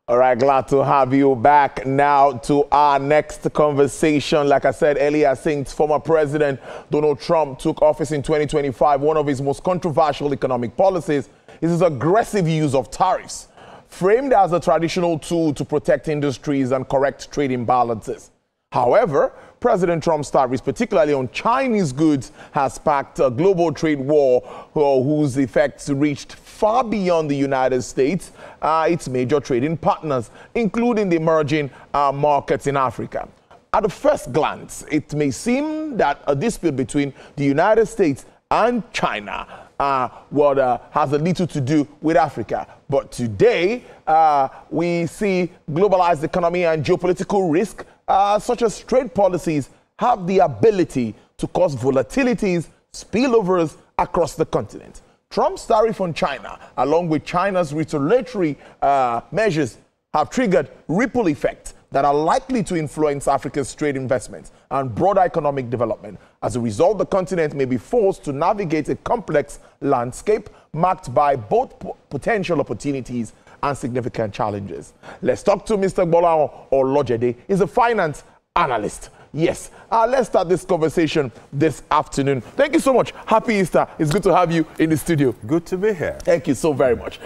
All right, glad to have you back now to our next conversation. Like I said earlier, since former President Donald Trump took office in 2025, one of his most controversial economic policies is his aggressive use of tariffs, framed as a traditional tool to protect industries and correct trade imbalances. However, President Trump's tariffs, particularly on Chinese goods, has sparked a global trade war whose effects reached far beyond the United States, its major trading partners, including the emerging markets in Africa. At a first glance, it may seem that a dispute between the United States and China has a little to do with Africa. But today, we see globalized economy and geopolitical risk, such as trade policies, have the ability to cause volatilities, spillovers across the continent. Trump's tariff on China, along with China's retaliatory measures, have triggered ripple effects that are likely to influence Africa's trade investments and broader economic development. As a result, the continent may be forced to navigate a complex landscape marked by both potential opportunities and significant challenges. Let's talk to Mr. Gbolahan Olojede. He's a finance analyst. Yes, let's start this conversation this afternoon. Thank you so much. Happy Easter. It's good to have you in the studio. Good to be here. Thank you so very much.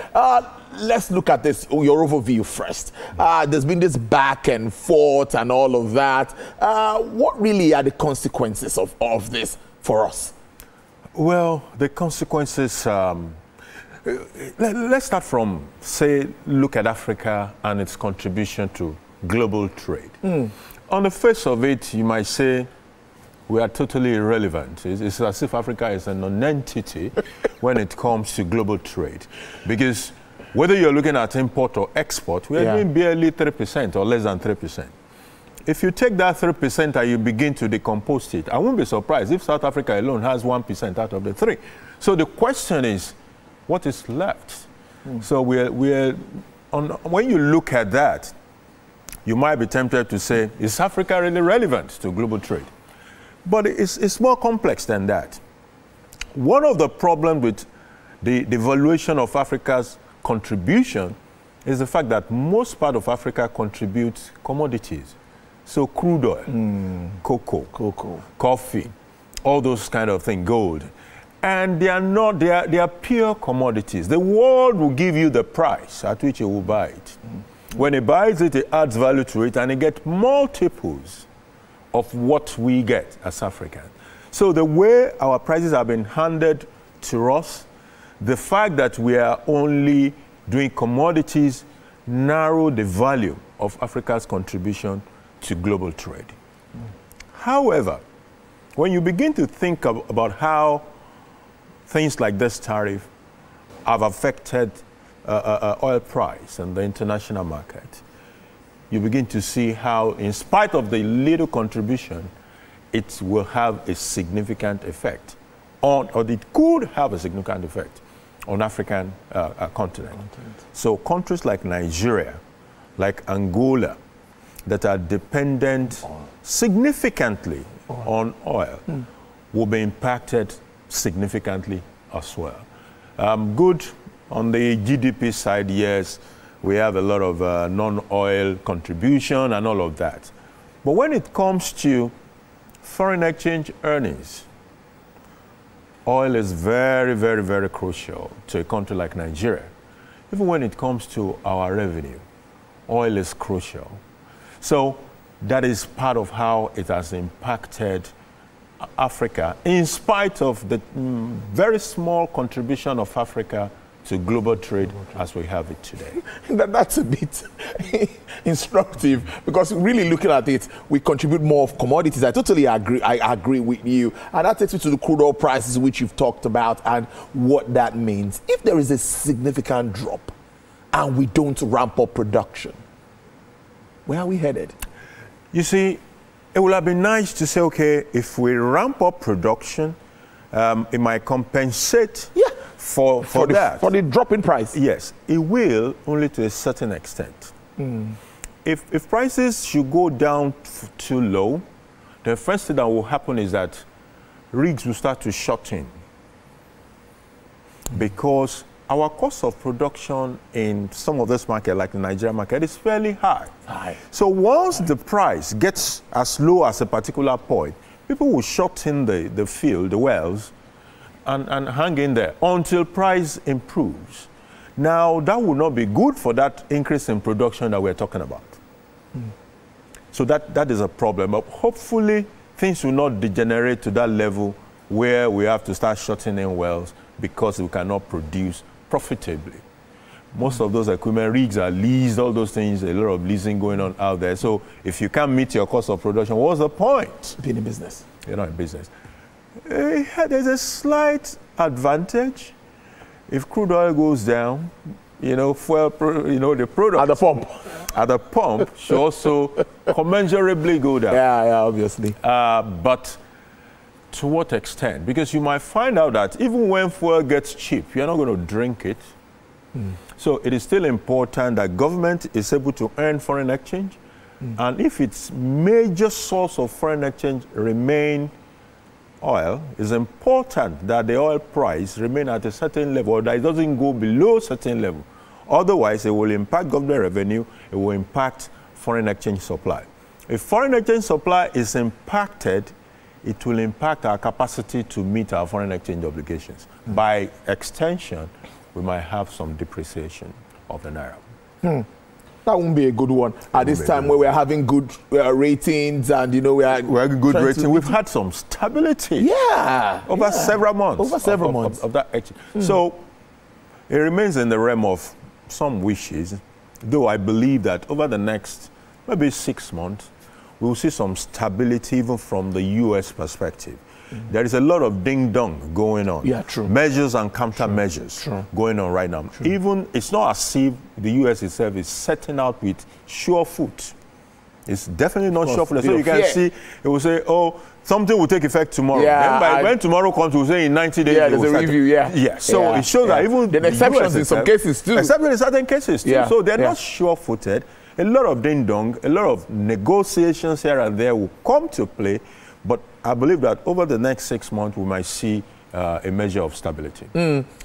Let's look at this, your overview first. There's been this back and forth and all of that. What really are the consequences of this for us? Well, the consequences, let's start from, say, look at Africa and its contribution to global trade. On the face of it, you might say we are totally irrelevant. It's as if Africa is a non-entity when it comes to global trade. Because whether you're looking at import or export, we are doing barely 3% or less than 3%. If you take that 3% and you begin to decompose it, I won't be surprised if South Africa alone has 1% out of the 3. So the question is, what is left? So when you look at that, you might be tempted to say, is Africa really relevant to global trade? But it's more complex than that. One of the problems with the valuation of Africa's contribution is the fact that most part of Africa contributes commodities. So crude oil, cocoa, coffee, all those kind of things, gold. And they are pure commodities. The world will give you the price at which it will buy it. When it buys it, it adds value to it, and it gets multiples of what we get as Africans. So the way our prices have been handed to us, the fact that we are only doing commodities narrow the value of Africa's contribution to global trade. However, when you begin to think about how things like this tariff have affected oil price and the international market, you begin to see how, in spite of the little contribution, it will have a significant effect on, or it could have a significant effect on African continent. So countries like Nigeria, like Angola, that are dependent significantly on oil, will be impacted significantly as well. Good on the GDP side, yes, we have a lot of non-oil contribution and all of that. But when it comes to foreign exchange earnings, oil is very, very, very crucial to a country like Nigeria. Even when it comes to our revenue, oil is crucial. So that is part of how it has impacted Africa, in spite of the very small contribution of Africa to global trade as we have it today. That's a bit instructive, because really looking at it, we contribute more of commodities. I totally agree. I agree with you. And that takes me to the crude oil prices, which you've talked about, and what that means. If there is a significant drop and we don't ramp up production, where are we headed? You see, it would have been nice to say, okay, if we ramp up production, it might compensate for the drop in price. Yes, it will, only to a certain extent. If prices should go down too low, the first thing that will happen is that rigs will start to shut in, because our cost of production in some of this market, like the Nigerian market, is fairly high. So once the price gets as low as a particular point, people will shut in the field, the wells, and hang in there until price improves. Now, that will not be good for that increase in production that we're talking about. So that is a problem. But hopefully, things will not degenerate to that level where we have to start shutting in wells because we cannot produce profitably. Most of those equipment rigs are leased, all those things, a lot of leasing going on out there. So if you can't meet your cost of production, what's the point? Being in business. You're not in business. There's a slight advantage. If crude oil goes down, fuel, the product at the pump should also commensurably go down. Yeah, obviously. But to what extent? Because you might find out that even when fuel gets cheap, you're not going to drink it. So it is still important that government is able to earn foreign exchange. And if its major source of foreign exchange remain oil, it's important that the oil price remain at a certain level, or that it doesn't go below a certain level. Otherwise, it will impact government revenue, it will impact foreign exchange supply. If foreign exchange supply is impacted, it will impact our capacity to meet our foreign exchange obligations. By extension, we might have some depreciation of the naira. That won't be a good one at this time where we're having good ratings and, we're having good ratings. We've had some stability. Over several months. Over several months. Of that action. So it remains in the realm of some wishes, though I believe that over the next maybe 6 months, we'll see some stability even from the U.S. perspective. There is a lot of ding-dong going on. Yeah, true. Measures and countermeasures going on right now. Even, it's not as if the U.S. itself is setting out with sure foot. It's definitely not sure foot. So you can see, it will say, oh, something will take effect tomorrow. Then when tomorrow comes, we'll say in 90 days. There's a review, So it shows that even the exceptions in some cases too. Except in certain cases too. So they're not sure-footed. A lot of ding-dong, a lot of negotiations here and there will come to play. But I believe that over the next 6 months, we might see a measure of stability.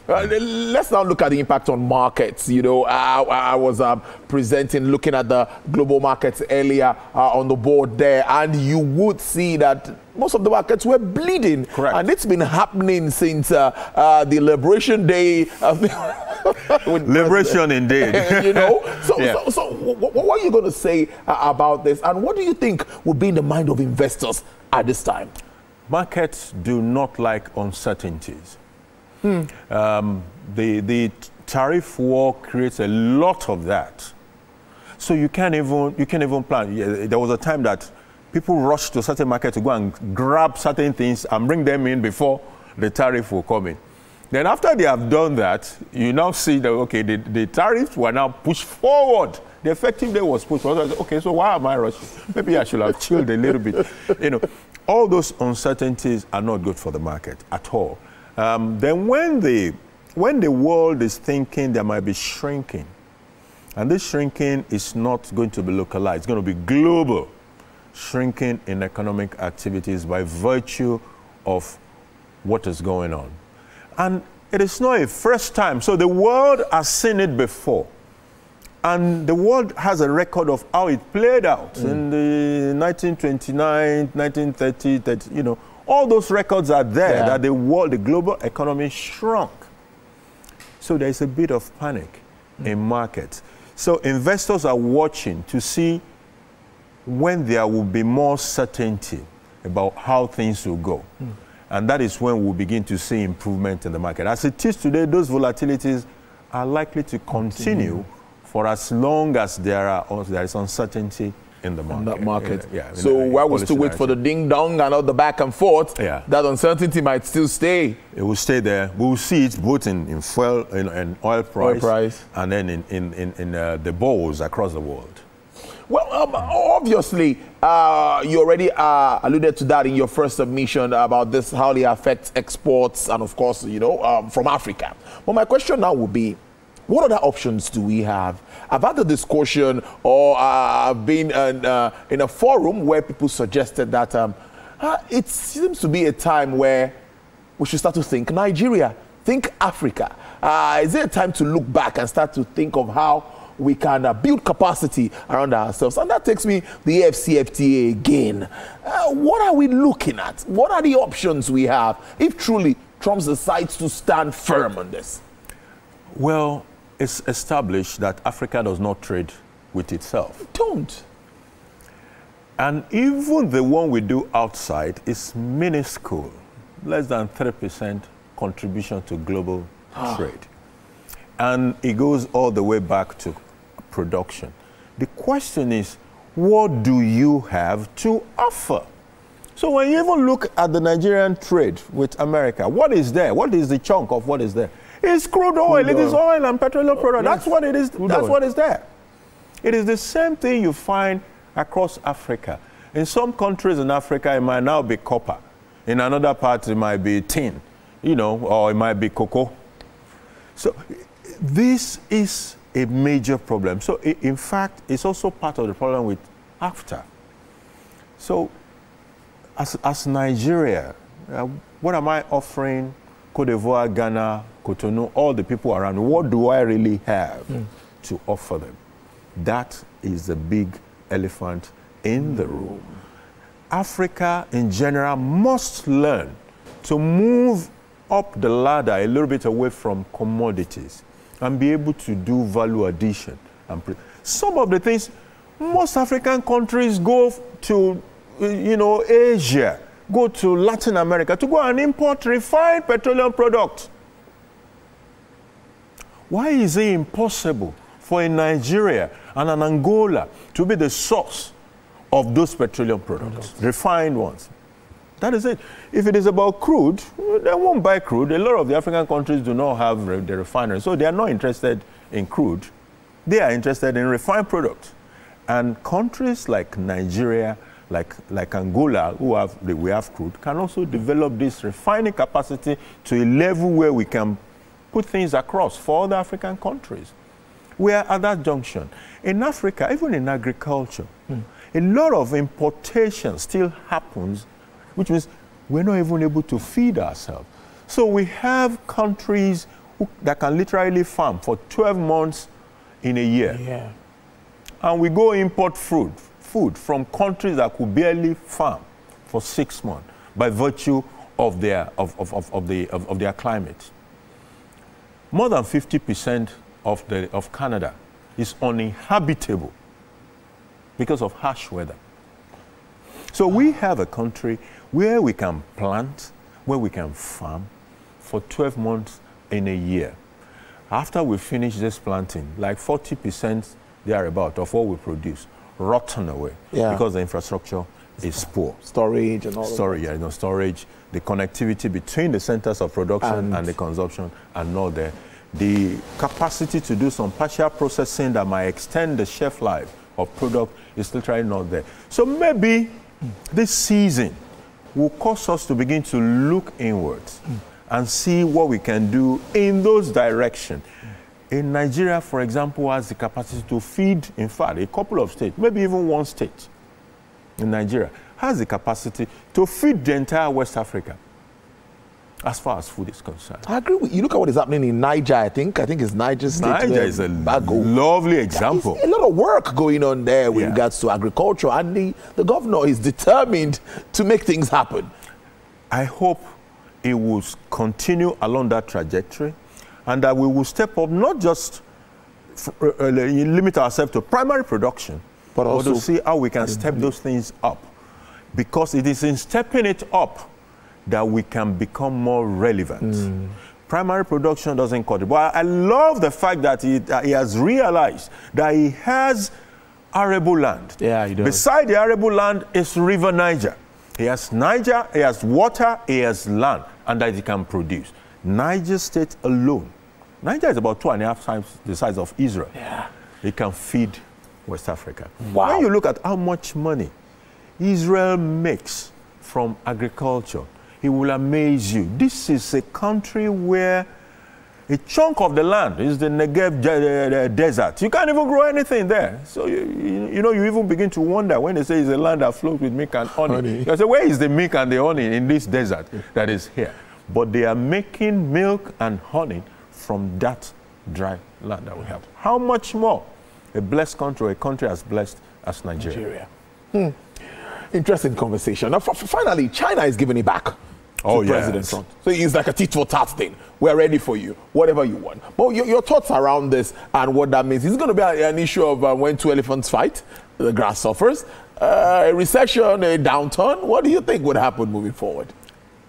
Let's now look at the impact on markets. I was presenting, looking at the global markets earlier on the board there, and you would see that most of the markets were bleeding. Correct. And it's been happening since the Liberation Day. Liberation indeed. So what are you going to say about this? And what do you think would be in the mind of investors at this time? Markets do not like uncertainties. The tariff war creates a lot of that. So you can't even plan. There was a time that people rushed to certain markets to go and grab certain things and bring them in before the tariff will come in. Then after they have done that, you now see that, okay, the tariffs were now pushed forward. The effective date was pushed forward. Okay, so why am I rushing? Maybe I should have chilled a little bit. All those uncertainties are not good for the market at all. Then when the world is thinking there might be shrinking, and this shrinking is not going to be localized, it's going to be global, shrinking in economic activities by virtue of what is going on. And it is not a first time. So the world has seen it before. And the world has a record of how it played out in the 1929, 1930, all those records are there that the global economy shrunk. So there's a bit of panic in markets. So investors are watching to see when there will be more certainty about how things will go. And that is when we'll begin to see improvement in the market. As it is today, those volatilities are likely to continue for as long as there is uncertainty in the market. So while we still wait for the ding-dong and all the back and forth, that uncertainty might still stay. It will stay there. We will see it both in fuel, in oil price, and then in the bulls across the world. Well, obviously, you already alluded to that in your first submission about this, how it affects exports and, of course, from Africa. But my question now would be, what other options do we have? I've had a discussion, or I've been in a forum where people suggested that it seems to be a time where we should start to think Nigeria think Africa? Is it a time to look back and start to think of how we can build capacity around ourselves? And that takes me the AfCFTA again. What are we looking at? What are the options we have if truly Trump decides to stand firm on this? Well, it's established that Africa does not trade with itself. Don't. And even the one we do outside is minuscule, less than 3% contribution to global trade. And it goes all the way back to production. The question is, what do you have to offer? So when you even look at the Nigerian trade with America, what is there? What is the chunk of what is there? It's crude oil. It is oil and petroleum products. Yes. That's what it is. That's what is there. It is the same thing you find across Africa. In some countries in Africa, it might now be copper. In another part, it might be tin, you know, or it might be cocoa. So this is a major problem. So in fact, it's also part of the problem with NAFTA. So as Nigeria, what am I offering Cote d'Ivoire, Ghana, Cotonou, all the people around? What do I really have to offer them? That is the big elephant in the room. Africa in general must learn to move up the ladder a little bit away from commodities and be able to do value addition. Some of the things, most African countries go to, you know, Asia, go to Latin America to go and import refined petroleum products. Why is it impossible for a Nigeria and an Angola to be the source of those petroleum products, refined ones? That is it. If it is about crude, they won't buy crude. A lot of the African countries do not have the refineries, so they are not interested in crude. They are interested in refined products. And countries like Nigeria, like Angola, we have crude, can also develop this refining capacity to a level where we can put things across for other African countries. We are at that junction. In Africa, even in agriculture, a lot of importation still happens, which means we're not even able to feed ourselves. So we have countries that can literally farm for 12 months in a year. Yeah. And we go import food from countries that could barely farm for 6 months by virtue of their climate. More than 50% of Canada is uninhabitable because of harsh weather. So we have a country where we can plant, where we can farm for 12 months in a year. After we finish this planting, like 40% thereabout of what we produce rotten away because the infrastructure is poor. Storage and all storage, that. Yeah, you know, storage, the connectivity between the centers of production and the consumption are not there. The capacity to do some partial processing that might extend the shelf life of product is literally not there. So maybe this season will cause us to begin to look inwards and see what we can do in those directions. In Nigeria, for example, has the capacity to feed, in fact, a couple of states, maybe even one state in Nigeria, has the capacity to feed the entire West Africa as far as food is concerned. I agree with you. Look at what is happening in Niger, I think it's Niger State. Niger is a lovely example. There's a lot of work going on there with regards to agriculture, and the governor is determined to make things happen. I hope it will continue along that trajectory, and that we will step up, not just limit ourselves to primary production, but also to see how we can step those things up. Because it is in stepping it up that we can become more relevant. Primary production doesn't cut it. But I love the fact that he has realized that he has arable land. Yeah, he does. Beside the arable land is River Niger. He has Niger, he has water, he has land, and that he can produce. Niger State alone, Niger is about 2.5 times the size of Israel. Yeah. It can feed West Africa. Wow. When you look at how much money Israel makes from agriculture, it will amaze you. This is a country where a chunk of the land is the Negev desert. You can't even grow anything there. So, you know, you even begin to wonder when they say it's a land that flows with milk and honey. You say, where is the milk and the honey in this desert that is here? but they are making milk and honey from that dry land that we have. How much more a blessed country, a country as blessed as Nigeria? Interesting conversation. Now, finally, China is giving it back to President Trump. So it's like a tit-for-tat thing. We're ready for you, whatever you want. But your thoughts around this and what that means? Is it going to be an issue of when two elephants fight, the grass suffers, a recession, a downturn? What do you think would happen moving forward?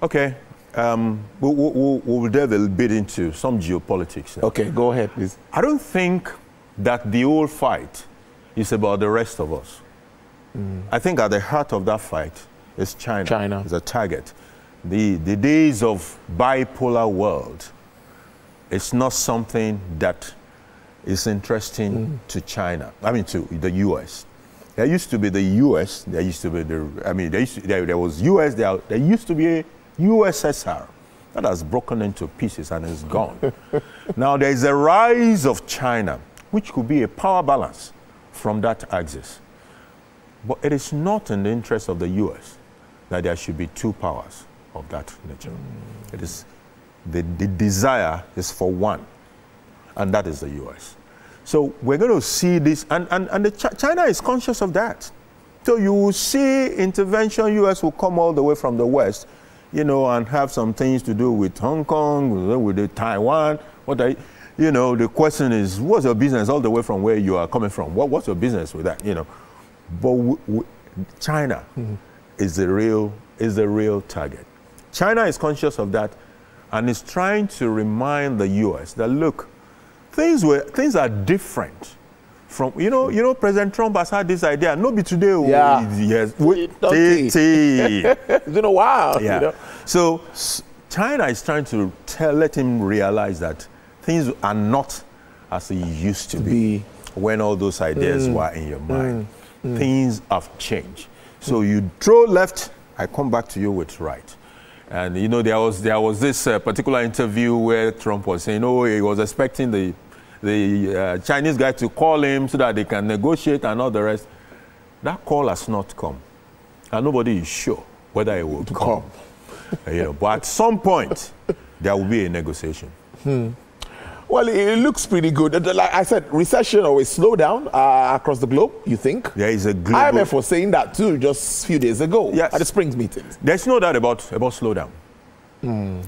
Okay. We'll delve a little bit into some geopolitics. Okay, go ahead, please. I don't think that the whole fight is about the rest of us. I think at the heart of that fight is China. China is a target. The days of bipolar world is not something that is interesting to China. I mean, to the U.S. There used to be the U.S. There used to be there was U.S. There used to be a USSR that has broken into pieces and is gone. Now there is a rise of China, which could be a power balance from that axis. But it is not in the interest of the U.S. that there should be two powers of that nature. It is the desire is for one, and that is the U.S. So we're going to see this, and China is conscious of that. So you will see intervention. U.S. will come all the way from the West, you know, and have some things to do with Hong Kong, with Taiwan. The question is, what's your business all the way from where you are coming from? What's your business with that? You know, but China is the real target. China is conscious of that, and is trying to remind the U.S. that look, things are different. From President Trump has had this idea. Not be today. Yeah. Yes. It's been a while. Yeah. You know? So China is trying to let him realize that things are not as it used to be when all those ideas were in your mind. Things have changed. So you throw left, I come back to you with right. And you know, there was this particular interview where Trump was saying, oh, he was expecting the Chinese guy to call him so that they can negotiate and all the rest. That call has not come, and nobody is sure whether it will come. But at some point, there will be a negotiation. Well, it looks pretty good. Like I said, recession or a slowdown across the globe, you think? There is a global... IMF was saying that too just a few days ago at the Springs meetings. There's no doubt about slowdown.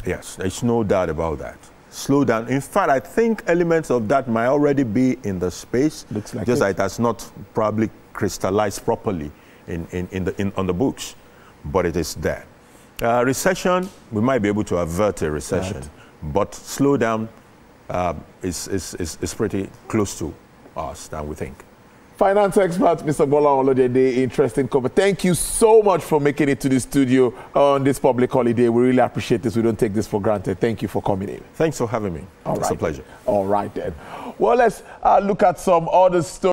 Yes, there's no doubt about that. Slowdown. In fact, I think elements of that might already be in the space. Looks like just like it has not probably crystallized properly on the books, but it is there. Recession, we might be able to avert a recession, but slowdown is pretty close to us than we think. Finance expert, Mr. Gbolahan Olojede, interesting cover. Thank you so much for making it to the studio on this public holiday. We really appreciate this. We don't take this for granted. Thank you for coming in. Thanks for having me. It's a pleasure. All right, then. Well, let's look at some other stories.